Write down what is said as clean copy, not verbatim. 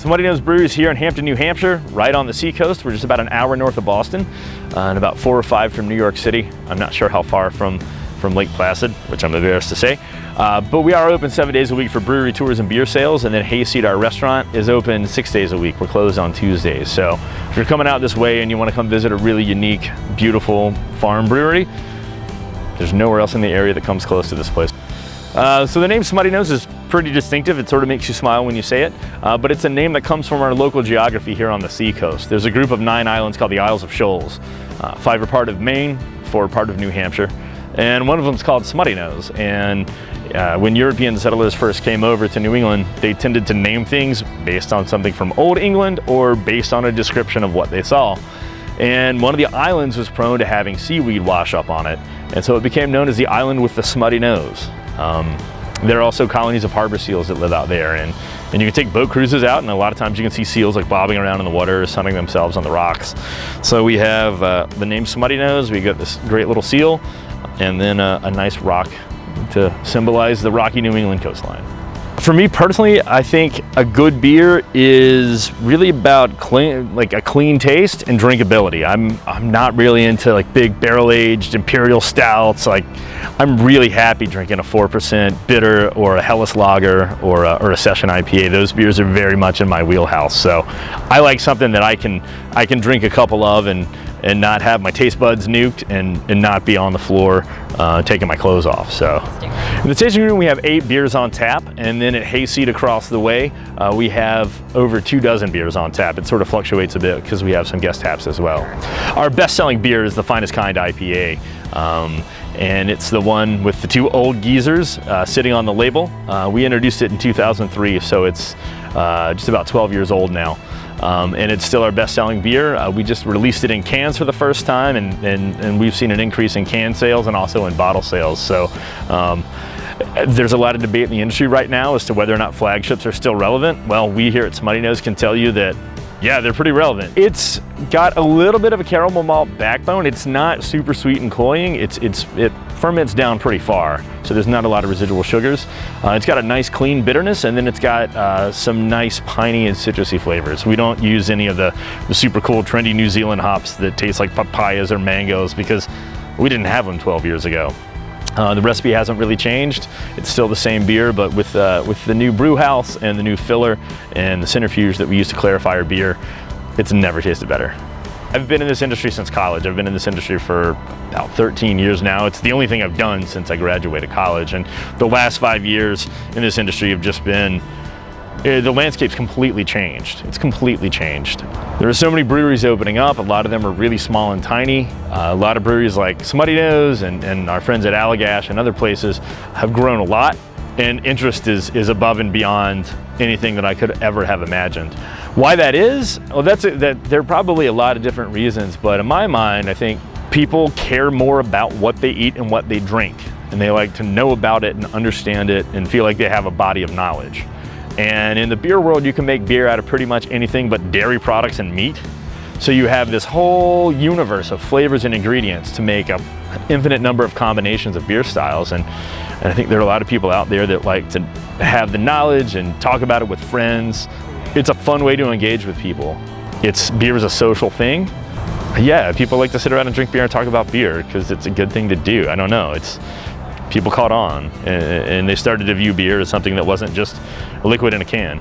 Smuttynose Brewery is here in Hampton, New Hampshire, right on the seacoast. We're just about an hour north of Boston and about 4 or 5 from New York City. I'm not sure how far from Lake Placid, which I'm embarrassed to say. But we are open 7 days a week for brewery tours and beer sales, and then Hayseed, our restaurant, is open 6 days a week. We're closed on Tuesdays. So if you're coming out this way and you want to come visit a really unique, beautiful farm brewery, there's nowhere else in the area that comes close to this place. So the name Smuttynose is pretty distinctive. It sort of makes you smile when you say it, but it's a name that comes from our local geography here on the seacoast. There's a group of 9 islands called the Isles of Shoals. 5 are part of Maine, 4 are part of New Hampshire, and one of them is called Smuttynose. And when European settlers first came over to New England, they tended to name things based on something from Old England or based on a description of what they saw. And one of the islands was prone to having seaweed wash up on it, and so it became known as the island with the smutty nose. There are also colonies of harbor seals that live out there, and you can take boat cruises out, and a lot of times you can see seals like bobbing around in the water, sunning themselves on the rocks. So we have the name Smuttynose, we got this great little seal, and then a nice rock to symbolize the rocky New England coastline. For me personally, I think a good beer is really about a clean taste and drinkability. I'm not really into like big barrel-aged imperial stouts. Like, I'm really happy drinking a 4% bitter or a Helles lager or a session IPA. Those beers are very much in my wheelhouse. So I like something that I can drink a couple of and not have my taste buds nuked and not be on the floor taking my clothes off. So in the tasting room, we have 8 beers on tap, and then at Hayseed across the way, we have over 24 beers on tap. It sort of fluctuates a bit because we have some guest taps as well. Our best-selling beer is the Finest Kind IPA, and it's the one with the 2 old geezers sitting on the label. We introduced it in 2003, so it's just about 12 years old now. And it's still our best-selling beer. We just released it in cans for the first time, and we've seen an increase in can sales and also in bottle sales. So there's a lot of debate in the industry right now as to whether or not flagships are still relevant. Well, we here at Smuttynose can tell you that, yeah, they're pretty relevant. It's got a little bit of a caramel malt backbone. It's not super sweet and cloying. It ferments down pretty far, so there's not a lot of residual sugars. It's got a nice clean bitterness, and then it's got some nice piney and citrusy flavors. We don't use any of the super cool trendy New Zealand hops that taste like papayas or mangoes because we didn't have them 12 years ago. The recipe hasn't really changed. It's still the same beer, but with the new brew house and the new filler and the centrifuge that we use to clarify our beer, it's never tasted better. I've been in this industry since college. I've been in this industry for about 13 years now. It's the only thing I've done since I graduated college, and the last 5 years in this industry have just been, the landscape's completely changed. It's completely changed. There are so many breweries opening up. A lot of them are really small and tiny. A lot of breweries like Smuttynose and our friends at Allagash and other places have grown a lot, and interest is above and beyond anything that I could ever have imagined. Why that is? Well, there are probably a lot of different reasons, but in my mind, I think people care more about what they eat and what they drink, and they like to know about it and understand it and feel like they have a body of knowledge. And in the beer world, you can make beer out of pretty much anything but dairy products and meat. So you have this whole universe of flavors and ingredients to make an infinite number of combinations of beer styles. And I think there are a lot of people out there that like to have the knowledge and talk about it with friends. It's a fun way to engage with people. Beer is a social thing. Yeah, people like to sit around and drink beer and talk about beer because it's a good thing to do. I don't know, people caught on and they started to view beer as something that wasn't just a liquid in a can.